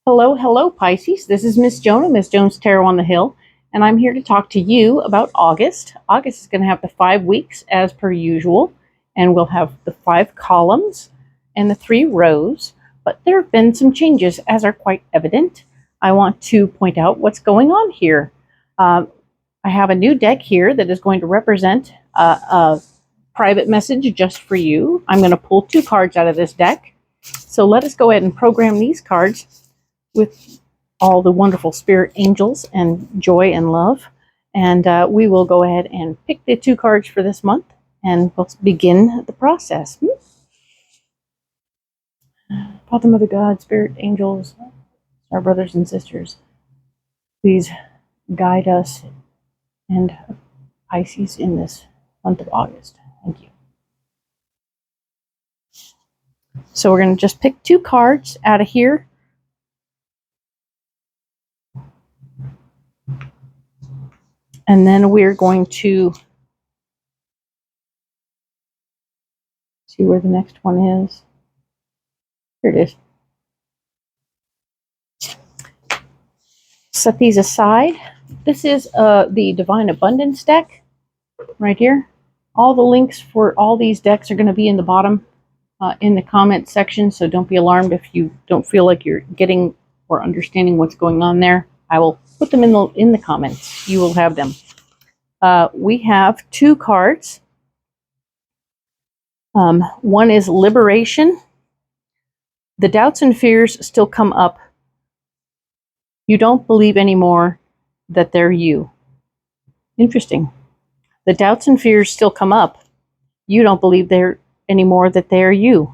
Hello, hello, Pisces. This is Miss Joan of Miss Joan's Tarot on the Hill, and I'm here to talk to you about August. August is going to have the 5 weeks as per usual, and we'll have the 5 columns and the 3 rows, but there have been some changes, as are quite evident. I want to point out what's going on here. I have a new deck here that is going to represent a private message just for you. I'm going to pull 2 cards out of this deck. So let us go ahead and program these cards with all the wonderful spirit angels and joy and love. And we will go ahead and pick the 2 cards for this month, and we'll begin the process. Father, Mother, God, spirit angels, our brothers and sisters, please guide us and Pisces in this month of August. Thank you. So we're going to just pick 2 cards out of here. And then we're going to see where the next one is. Here it is. Set these aside. This is the Devine Abundance deck right here. All the links for all these decks are going to be in the bottom in the comment section, so don't be alarmed if you don't feel like you're getting or understanding what's going on there. I will put them in the comments. You will have them. We have 2 cards. One is Liberation. The doubts and fears still come up. You don't believe anymore that they're you. Interesting. The doubts and fears still come up. You don't believe anymore that they're you.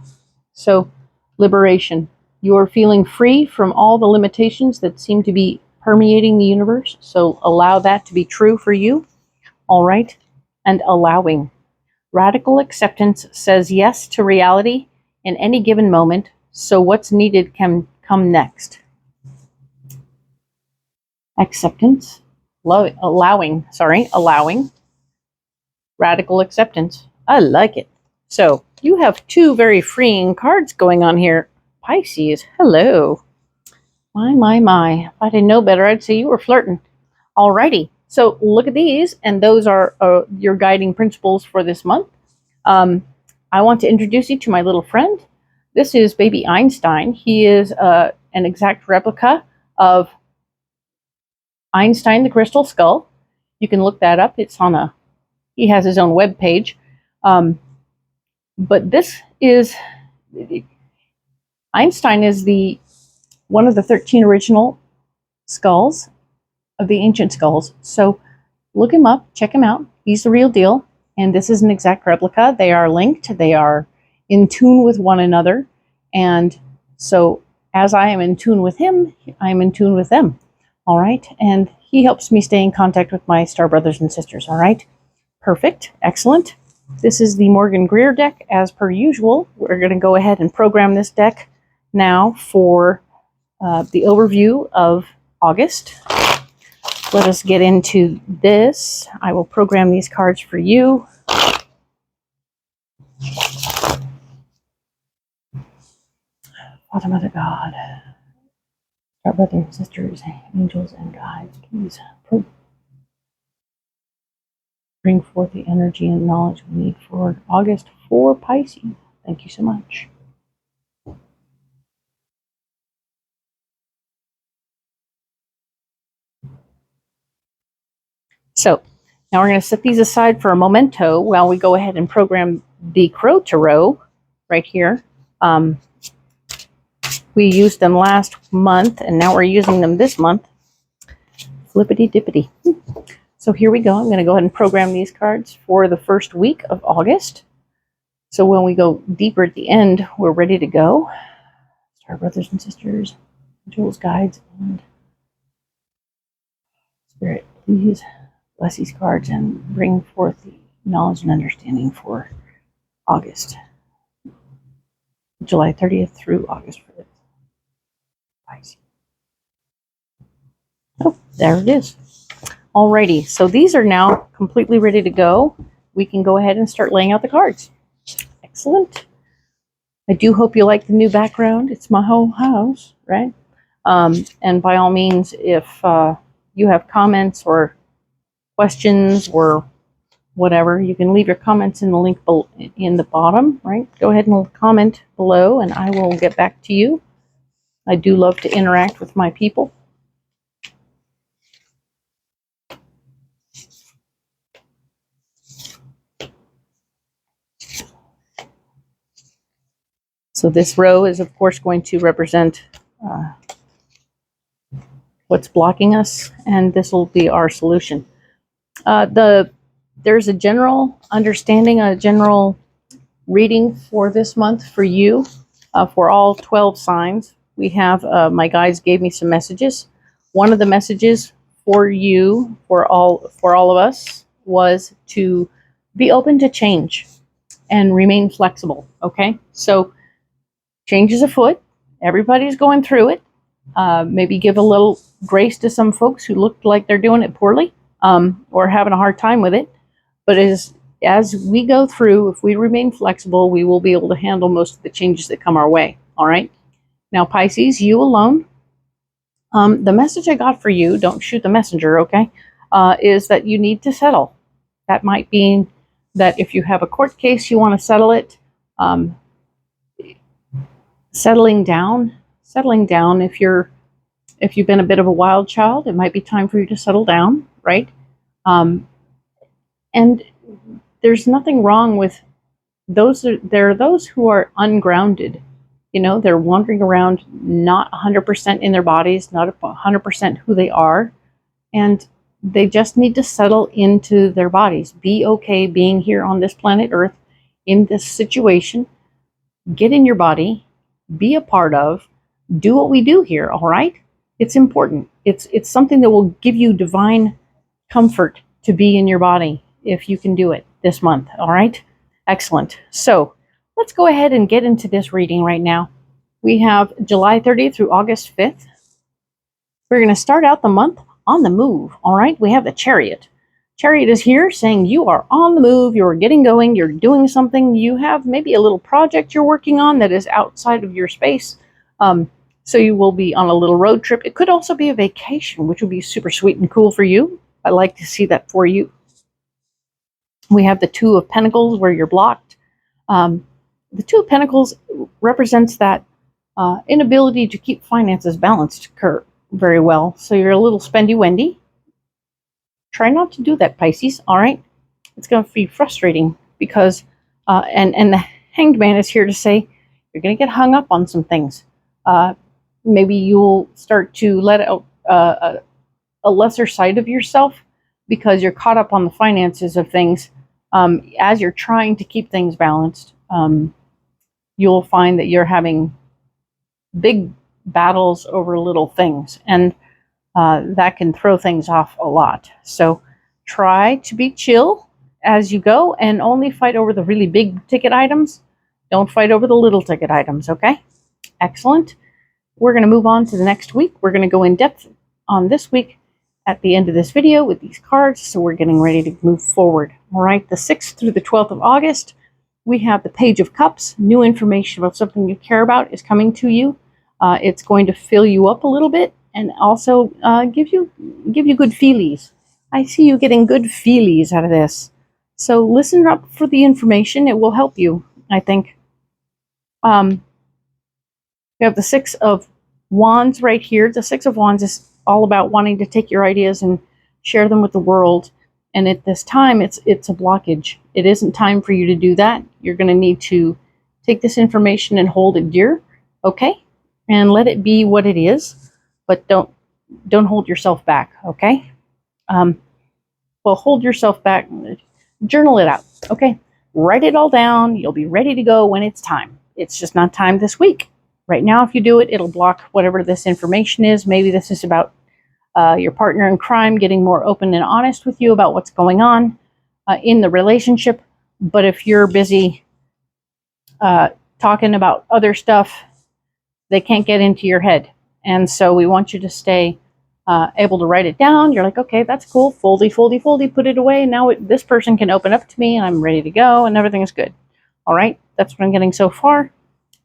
So, liberation. You're feeling free from all the limitations that seem to be permeating the universe. So allow that to be true for you. All right. And allowing. Radical acceptance says yes to reality in any given moment. So what's needed can come next. Acceptance. Allowing. Radical acceptance. I like it. So you have 2 very freeing cards going on here. Pisces, hello. My. If I didn't know better, I'd say you were flirting. Alrighty. So look at these, and those are your guiding principles for this month. I want to introduce you to my little friend. This is baby Einstein. He is an exact replica of Einstein, the Crystal Skull. You can look that up. He has his own web page. But this is, Einstein is one of the 13 original skulls of the ancient skulls. So look him up, check him out. He's the real deal. And this is an exact replica. They are linked. They are in tune with one another. And so as I am in tune with him, I am in tune with them. All right. And he helps me stay in contact with my star brothers and sisters. All right. Perfect. Excellent. This is the Morgan-Greer deck as per usual. We're going to go ahead and program this deck now for the overview of August. Let us get into this. I will program these cards for you. Father, Mother, God, our brothers and sisters, angels and guides, please bring forth the energy and knowledge we need for August for Pisces. Thank you so much. So now we're going to set these aside for a momento while we go ahead and program the Crow Tarot right here. We used them last month, and now we're using them this month. Flippity dippity. So here we go. I'm going to go ahead and program these cards for the first week of August. So when we go deeper at the end, we're ready to go. Our brothers and sisters, angels, guides, and spirit, please bless these cards and bring forth the knowledge and understanding for August. July 30th through August 5th. Oh, there it is. Alrighty, so these are now completely ready to go. We can go ahead and start laying out the cards. Excellent. I do hope you like the new background. It's my whole house, right? And by all means, if you have comments or questions or whatever, you can leave your comments in the link in the bottom, right? Go ahead and comment below and I will get back to you. I do love to interact with my people. So this row is, of course, going to represent what's blocking us, and this will be our solution. There's a general understanding, a general reading for this month for you, for all 12 signs. We have, my guides gave me some messages. One of the messages for you, for all of us, was to be open to change and remain flexible. Okay, so change is afoot. Everybody's going through it. Maybe give a little grace to some folks who look like they're doing it poorly, or having a hard time with it. But as we go through, if we remain flexible, we will be able to handle most of the changes that come our way. All right. Now, Pisces, you alone. The message I got for you, don't shoot the messenger, okay, is that you need to settle. That might mean that if you have a court case, you want to settle it. Settling down. If you've been a bit of a wild child, it might be time for you to settle down, right? And there's nothing wrong with those. There are those who are ungrounded. You know, they're wandering around not 100% in their bodies, not 100% who they are, and they just need to settle into their bodies. Be okay being here on this planet Earth in this situation. Get in your body, be a part of, do what we do here, all right? It's important. It's something that will give you divine comfort to be in your body if you can do it this month, all right? Excellent. So let's go ahead and get into this reading right now. We have July 30th through August 5th. We're going to start out the month on the move, all right? We have the Chariot. Chariot is here saying you are on the move, you're getting going, you're doing something, you have maybe a little project you're working on that is outside of your space. So you will be on a little road trip. It could also be a vacation, which would be super sweet and cool for you. I like to see that for you. We have the Two of Pentacles where you're blocked. The Two of Pentacles represents that inability to keep finances balanced very well. So you're a little spendy-wendy. Try not to do that, Pisces, all right? It's going to be frustrating because, and the Hanged Man is here to say you're going to get hung up on some things. Maybe you'll start to let out a lesser side of yourself because you're caught up on the finances of things. As you're trying to keep things balanced, you'll find that you're having big battles over little things, and that can throw things off a lot. So try to be chill as you go and only fight over the really big ticket items. Don't fight over the little ticket items, okay? Excellent. We're going to move on to the next week. We're going to go in depth on this week at the end of this video with these cards, so we're getting ready to move forward. All right, the 6th through the 12th of August, we have the Page of Cups. New information about something you care about is coming to you. It's going to fill you up a little bit and also give you good feelies. I see you getting good feelies out of this. So listen up for the information. It will help you, I think. We have the Six of Wands right here. The Six of Wands is all about wanting to take your ideas and share them with the world. And at this time, it's a blockage. It isn't time for you to do that. You're going to need to take this information and hold it dear, okay? And let it be what it is, but don't hold yourself back, okay? Well, hold yourself back. Journal it out, okay? Write it all down. You'll be ready to go when it's time. It's just not time this week. Right now, if you do it, it'll block whatever this information is. Maybe this is about your partner in crime getting more open and honest with you about what's going on in the relationship. But if you're busy talking about other stuff, they can't get into your head. And so we want you to stay able to write it down. You're like, okay, that's cool. Foldy, foldy, foldy, put it away. Now this person can open up to me and I'm ready to go and everything is good. All right, that's what I'm getting so far.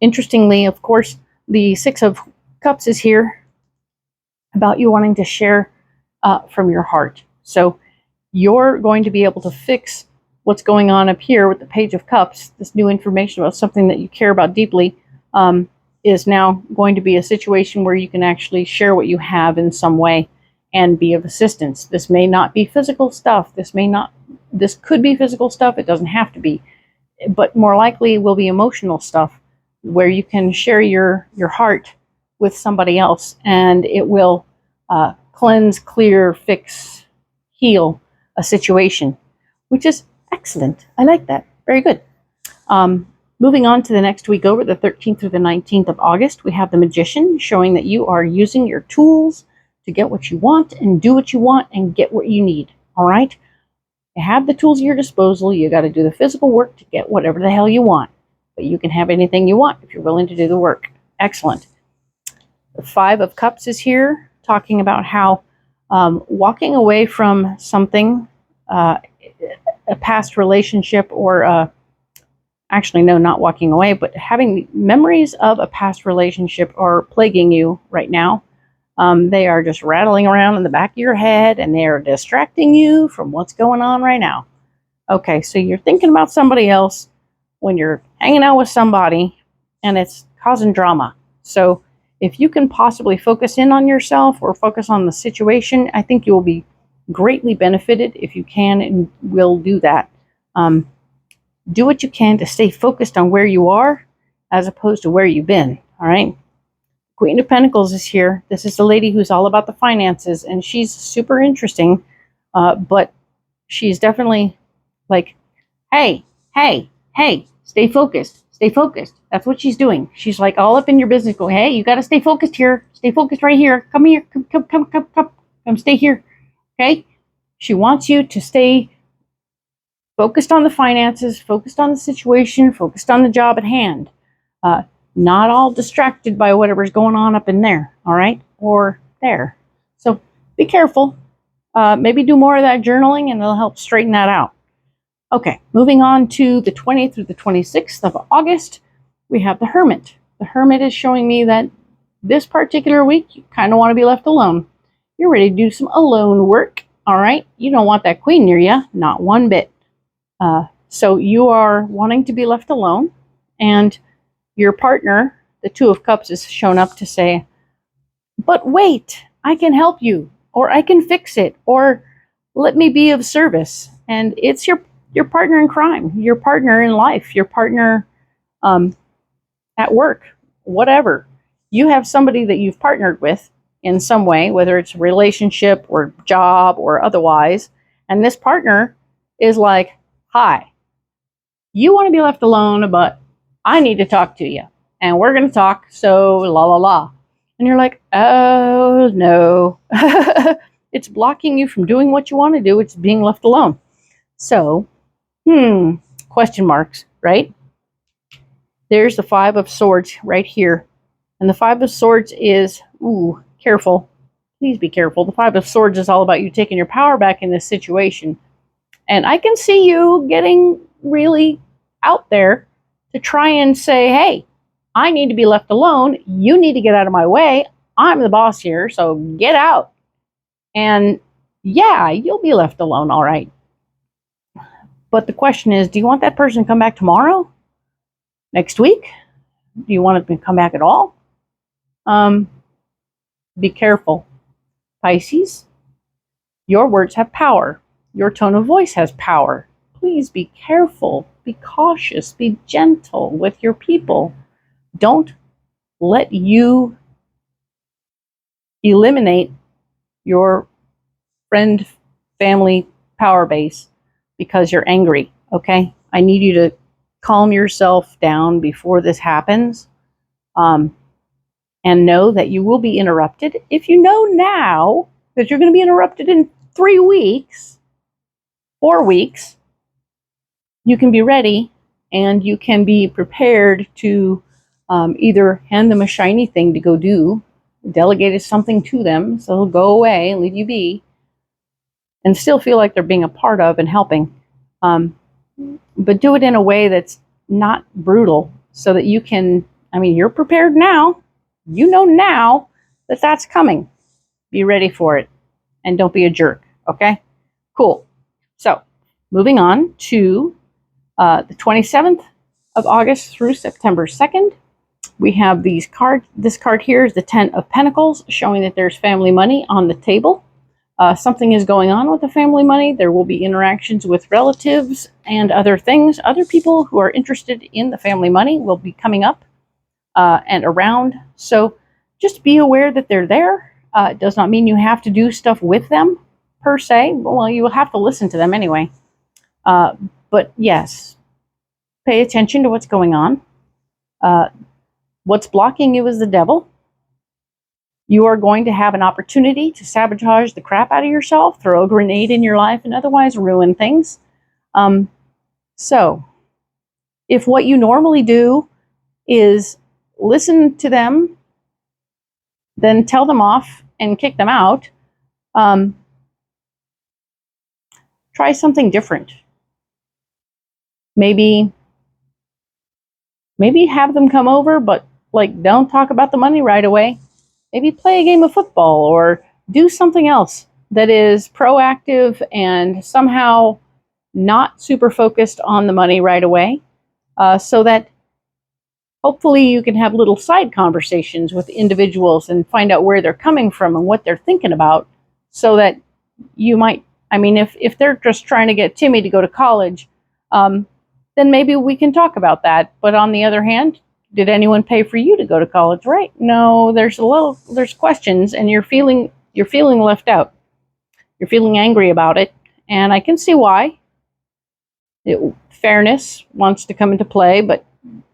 Interestingly, of course, the Six of Cups is here about you wanting to share from your heart. So you're going to be able to fix what's going on up here with the Page of Cups. This new information about something that you care about deeply is now going to be a situation where you can actually share what you have in some way and be of assistance. This may not be physical stuff. This could be physical stuff. It doesn't have to be, but more likely will be emotional stuff where you can share your heart with somebody else, and it will cleanse, clear, fix, heal a situation, which is excellent. I like that. Very good. Moving on to the next week over, the 13th through the 19th of August, we have the Magician, showing that you are using your tools to get what you want and do what you want and get what you need. All right? You have the tools at your disposal. You got to do the physical work to get whatever the hell you want. But you can have anything you want if you're willing to do the work. Excellent. The Five of Cups is here, talking about how walking away from something, a past relationship, or actually, no, not walking away, but having memories of a past relationship are plaguing you right now. They are just rattling around in the back of your head, and they are distracting you from what's going on right now. Okay, so you're thinking about somebody else when you're hanging out with somebody, and it's causing drama. So if you can possibly focus in on yourself or focus on the situation, I think you will be greatly benefited if you can and will do that. Do what you can to stay focused on where you are as opposed to where you've been, all right? Queen of Pentacles is here. This is the lady who's all about the finances, and she's super interesting, but she's definitely like, hey, stay focused, stay focused. That's what she's doing. She's like all up in your business going, hey, you got to stay focused here. Stay focused right here. Come here. Come, stay here. Okay? She wants you to stay focused on the finances, focused on the situation, focused on the job at hand. Not all distracted by whatever's going on up in there, all right? Or there. So be careful. Maybe do more of that journaling, and it'll help straighten that out. Okay, moving on to the 20th through the 26th of August, we have the Hermit. The Hermit is showing me that this particular week, you kind of want to be left alone. You're ready to do some alone work, all right? You don't want that queen near you, not one bit. So you are wanting to be left alone, and your partner, the Two of Cups, is shown up to say, but wait, I can help you, or I can fix it, or let me be of service. And it's your partner in crime, your partner in life, your partner at work, whatever. You have somebody that you've partnered with in some way, whether it's a relationship or job or otherwise, and this partner is like, hi, you want to be left alone, but I need to talk to you, and we're going to talk, so la la la. And you're like, oh no. It's blocking you from doing what you want to do. It's being left alone. So, question marks, right? There's the Five of Swords right here. And the Five of Swords is, careful. Please be careful. The Five of Swords is all about you taking your power back in this situation. And I can see you getting really out there to try and say, hey, I need to be left alone. You need to get out of my way. I'm the boss here, so get out. And yeah, you'll be left alone, all right. But the question is, do you want that person to come back tomorrow? Next week? Do you want them to come back at all? Be careful. Pisces, your words have power. Your tone of voice has power. Please be careful. Be cautious. Be gentle with your people. Don't let you eliminate your friend, family, power base because you're angry, okay? I need you to calm yourself down before this happens, and know that you will be interrupted. If you know now that you're going to be interrupted in 3 weeks, 4 weeks, you can be ready and you can be prepared to either hand them a shiny thing to go do, delegate something to them so they'll go away and leave you be, and still feel like they're being a part of and helping. But do it in a way that's not brutal so that you can, you're prepared now. You know now that that's coming. Be ready for it. And don't be a jerk. Okay? Cool. So, moving on to the 27th of August through September 2nd. We have these cards. This card here is the 10 of Pentacles, showing that there's family money on the table. Something is going on with the family money. There will be interactions with relatives and other things. Other people who are interested in the family money will be coming up and around. So just be aware that they're there. It does not mean you have to do stuff with them, per se. Well, you will have to listen to them anyway. But yes, pay attention to what's going on. What's blocking you is the devil. You are going to have an opportunity to sabotage the crap out of yourself, throw a grenade in your life, and otherwise ruin things. So, if what you normally do is listen to them, then tell them off and kick them out, try something different. Maybe have them come over, but don't talk about the money right away. Maybe play a game of football or do something else that is proactive and somehow not super focused on the money right away, so that hopefully you can have little side conversations with individuals and find out where they're coming from and what they're thinking about, so that you might, if they're just trying to get Timmy to go to college, then maybe we can talk about that. But on the other hand, did anyone pay for you to go to college? Right? No, there's questions, and you're feeling left out. You're feeling angry about it, and I can see why. Fairness wants to come into play, but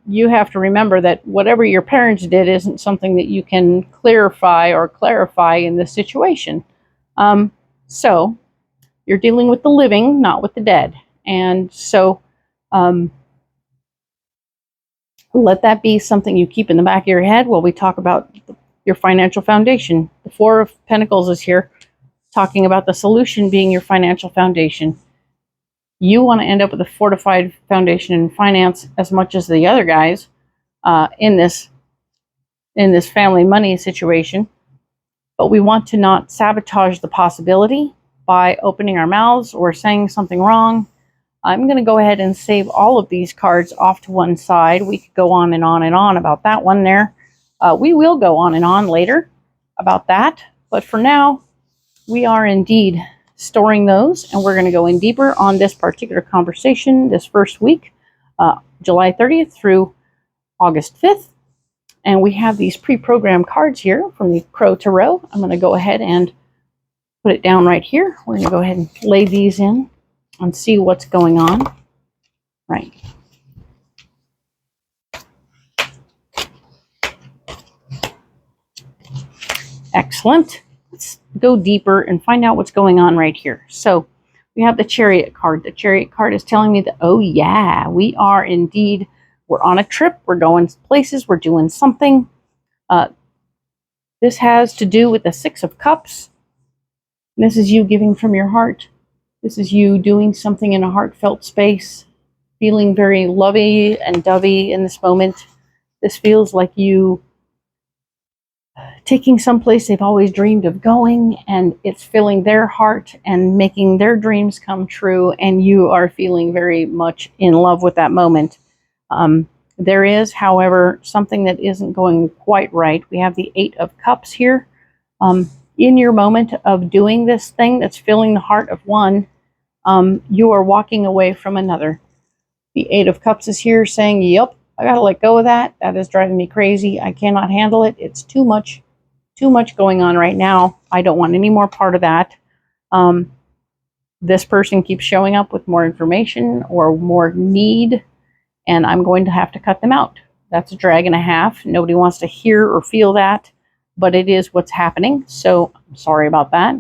you have to remember that whatever your parents did isn't something that you can clarify in this situation. So you're dealing with the living, not with the dead, and so let that be something you keep in the back of your head while we talk about your financial foundation. The Four of Pentacles is here, talking about the solution being your financial foundation. You want to end up with a fortified foundation in finance as much as the other guys in this family money situation. But we want to not sabotage the possibility by opening our mouths or saying something wrong. I'm going to go ahead and save all of these cards off to one side. We could go on and on and on about that one there. We will go on and on later about that. But for now, we are indeed storing those, and we're going to go in deeper on this particular conversation this first week, July 30th through August 5th. And we have these pre-programmed cards here from the Crow Tarot. I'm going to go ahead and put it down right here. We're going to go ahead and lay these in and see what's going on. Right. Excellent. Let's go deeper and find out what's going on right here. So we have the Chariot card. The Chariot card is telling me that, oh yeah, we are indeed, we're on a trip, we're going places, we're doing something. This has to do with the Six of Cups. This is you giving from your heart. This is you doing something in a heartfelt space, feeling very lovey and dovey in this moment. This feels like you taking someplace they've always dreamed of going, and it's filling their heart and making their dreams come true, and you are feeling very much in love with that moment. There is, however, something that isn't going quite right. We have the Eight of Cups here. In your moment of doing this thing that's filling the heart of one, you are walking away from another. The Eight of Cups is here saying, yep, I got to let go of that. That is driving me crazy. I cannot handle it. It's too much going on right now. I don't want any more part of that. This person keeps showing up with more information or more need, and I'm going to have to cut them out. That's a drag and a half. Nobody wants to hear or feel that, but it is what's happening. So I'm sorry about that.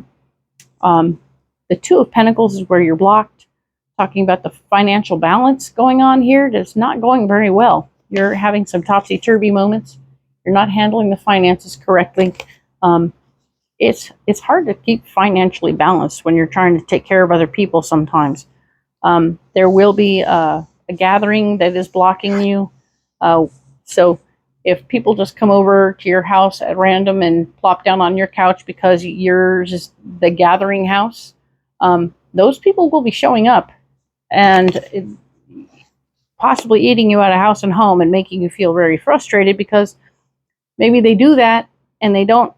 The Two of Pentacles is where you're blocked. Talking about the financial balance going on here. That's not going very well. You're having some topsy-turvy moments. You're not handling the finances correctly. It's hard to keep financially balanced when you're trying to take care of other people sometimes. There will be a gathering that is blocking you. So if people just come over to your house at random and plop down on your couch because yours is the gathering house, those people will be showing up and possibly eating you out of house and home and making you feel very frustrated, because maybe they do that and they don't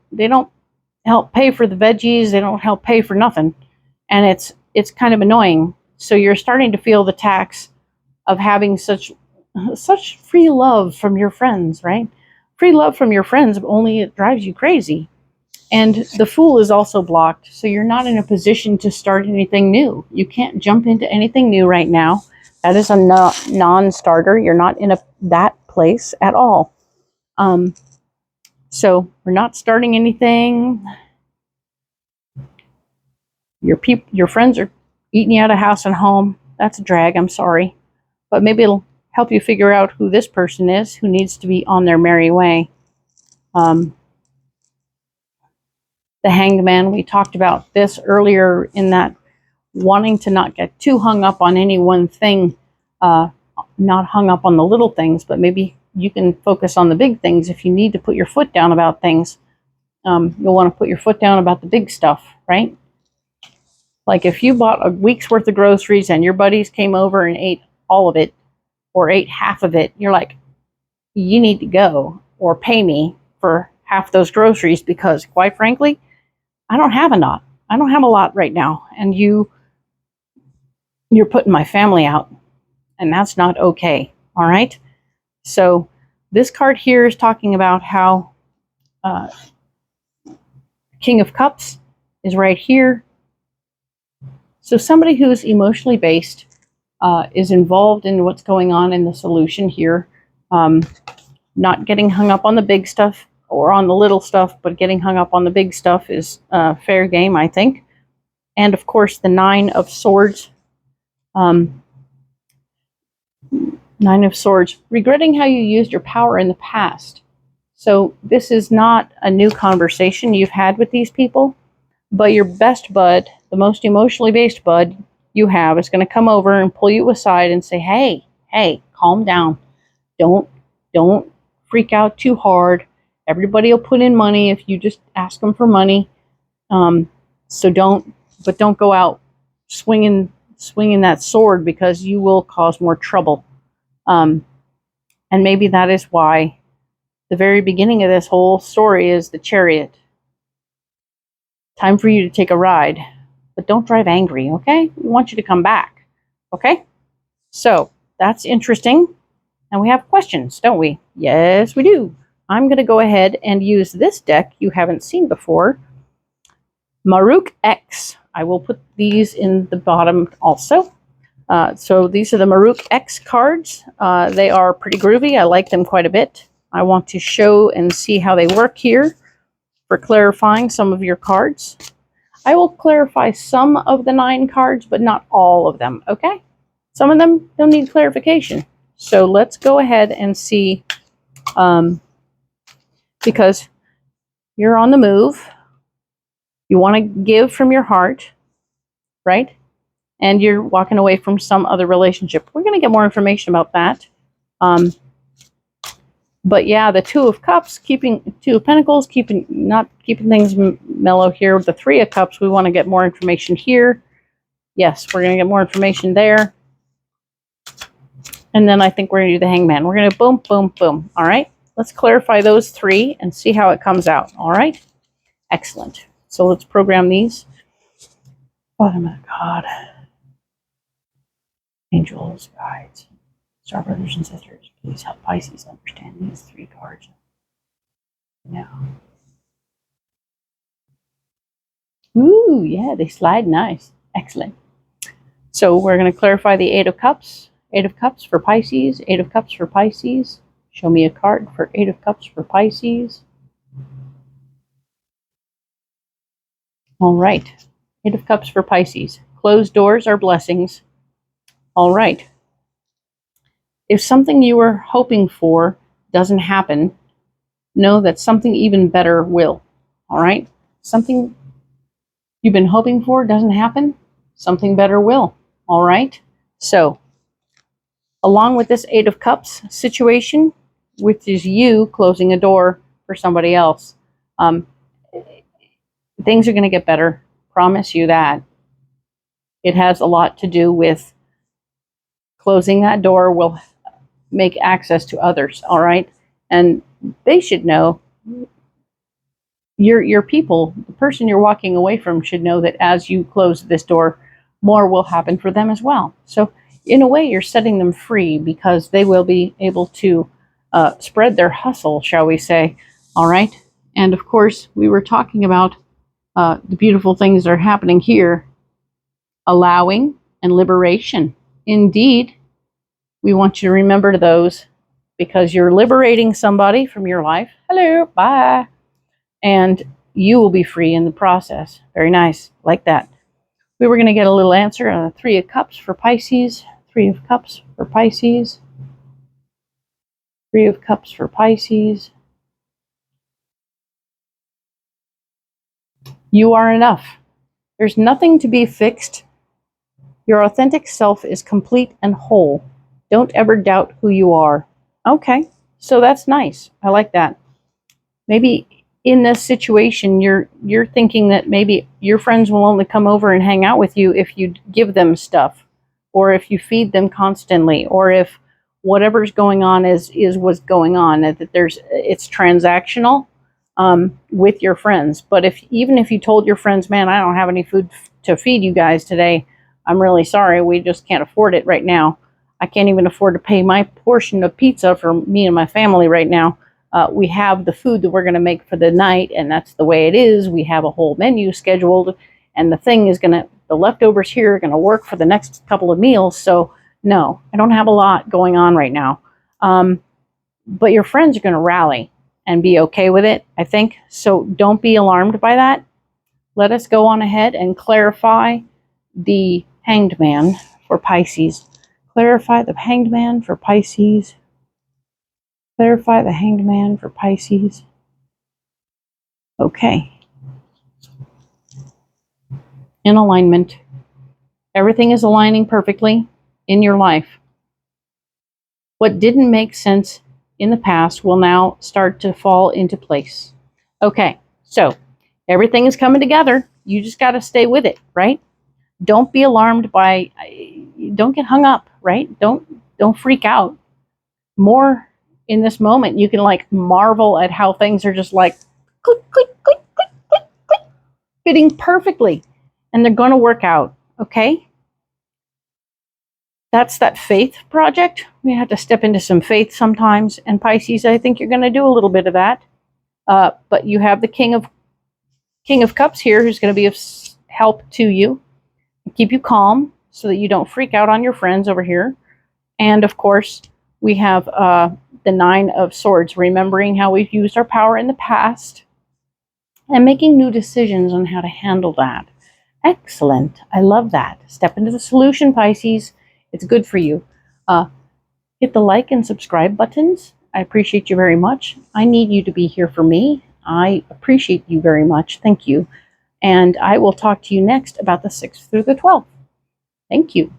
help pay for the veggies, they don't help pay for nothing, and it's kind of annoying. So you're starting to feel the tax of having such free love from your friends, right? Free love from your friends, only it drives you crazy. And the Fool is also blocked, so you're not in a position to start anything new. You can't jump into anything new right now. That is a non-starter. You're not in that place at all. So we're not starting anything. Your friends are eating you out of house and home. That's a drag. I'm sorry, but maybe it'll help you figure out who this person is, who needs to be on their merry way. The Hanged Man, we talked about this earlier, in that wanting to not get too hung up on any one thing, not hung up on the little things, but maybe you can focus on the big things. If you need to put your foot down about things, you'll want to put your foot down about the big stuff, right? Like if you bought a week's worth of groceries and your buddies came over and ate all of it or ate half of it, you're like, you need to go or pay me for half those groceries, because quite frankly, I don't have a lot. I don't have a lot right now, and you're putting my family out, and that's not okay. All right. So this card here is talking about how King of Cups is right here. So somebody who's emotionally based is involved in what's going on in the solution here. Not getting hung up on the big stuff or on the little stuff, but getting hung up on the big stuff is fair game, I think. And of course, the Nine of Swords. Nine of Swords, regretting how you used your power in the past. So this is not a new conversation you've had with these people, but your best bud, the most emotionally based bud you have, is going to come over and pull you aside and say, hey, calm down. Don't freak out too hard. Everybody will put in money if you just ask them for money. So don't go out swinging that sword, because you will cause more trouble. And maybe that is why the very beginning of this whole story is the Chariot. Time for you to take a ride, but don't drive angry, okay? We want you to come back, okay? So that's interesting. And we have questions, don't we? Yes, we do. I'm going to go ahead and use this deck you haven't seen before. MAHRUKH X. I will put these in the bottom also. So these are the MAHRUKH X cards. They are pretty groovy. I like them quite a bit. I want to show and see how they work here for clarifying some of your cards. I will clarify some of the 9 cards, but not all of them, okay? Some of them don't need clarification. So let's go ahead and see, because you're on the move. You want to give from your heart, right? And you're walking away from some other relationship. We're going to get more information about that. But yeah, the Two of Cups, Two of Pentacles, not keeping things mellow here. With the Three of Cups, we want to get more information here. Yes, we're going to get more information there. And then I think we're going to do the Hangman. We're going to boom, boom, boom. All right. Let's clarify those 3 and see how it comes out. All right. Excellent. So let's program these. Bottom of God. Angels, guides, star brothers and sisters, please help Pisces understand these 3 cards now. Ooh, yeah, they slide nice. Excellent. So we're going to clarify the 8 of Cups. 8 of Cups for Pisces. 8 of Cups for Pisces. Show me a card for 8 of Cups for Pisces. All right. 8 of Cups for Pisces. Closed doors are blessings. All right. If something you were hoping for doesn't happen, know that something even better will. All right? Something you've been hoping for doesn't happen, something better will. All right? So, along with this 8 of Cups situation, which is you closing a door for somebody else. Things are going to get better. Promise you that. It has a lot to do with closing that door will make access to others, all right? And they should know, your people, the person you're walking away from should know that as you close this door, more will happen for them as well. So in a way, you're setting them free because they will be able to spread their hustle, shall we say, all right? And of course, we were talking about the beautiful things that are happening here, allowing and liberation. Indeed, we want you to remember those because you're liberating somebody from your life. Hello, bye. And you will be free in the process. Very nice, like that. We were going to get a little answer on the Three of Cups for Pisces. Three of Cups for Pisces. Three of Cups for Pisces. You are enough. There's nothing to be fixed. Your authentic self is complete and whole. Don't ever doubt who you are. Okay, so that's nice. I like that. Maybe in this situation, you're thinking that maybe your friends will only come over and hang out with you if you give them stuff, or if you feed them constantly, or if whatever's going on is what's going on. That it's transactional with your friends. But even if you told your friends, man, I don't have any food to feed you guys today, I'm really sorry, we just can't afford it right now. I can't even afford to pay my portion of pizza for me and my family right now. We have the food that we're going to make for the night, and that's the way it is. We have a whole menu scheduled, and the leftovers here are going to work for the next couple of meals. So no, I don't have a lot going on right now. But your friends are going to rally and be okay with it, I think. So don't be alarmed by that. Let us go on ahead and clarify the Hanged Man for Pisces. Clarify the Hanged Man for Pisces. Clarify the Hanged Man for Pisces. Okay. In alignment. Everything is aligning perfectly in your life. What didn't make sense in the past will now start to fall into place. Okay, so everything is coming together. You just got to stay with it, right? Don't be alarmed by, don't get hung up, right? Don't freak out. More in this moment, you can like marvel at how things are just like click, click, click, click, click, click, fitting perfectly. And they're going to work out, okay? That's that faith project. We have to step into some faith sometimes. And Pisces, I think you're going to do a little bit of that. But you have the King of Cups here who's going to be of help to you. Keep you calm so that you don't freak out on your friends over here. And of course, we have the Nine of Swords, remembering how we've used our power in the past and making new decisions on how to handle that. Excellent. I love that. Step into the solution, Pisces. It's good for you. Hit the like and subscribe buttons. I appreciate you very much. I need you to be here for me. I appreciate you very much. Thank you. And I will talk to you next about the 6th through the 12th. Thank you.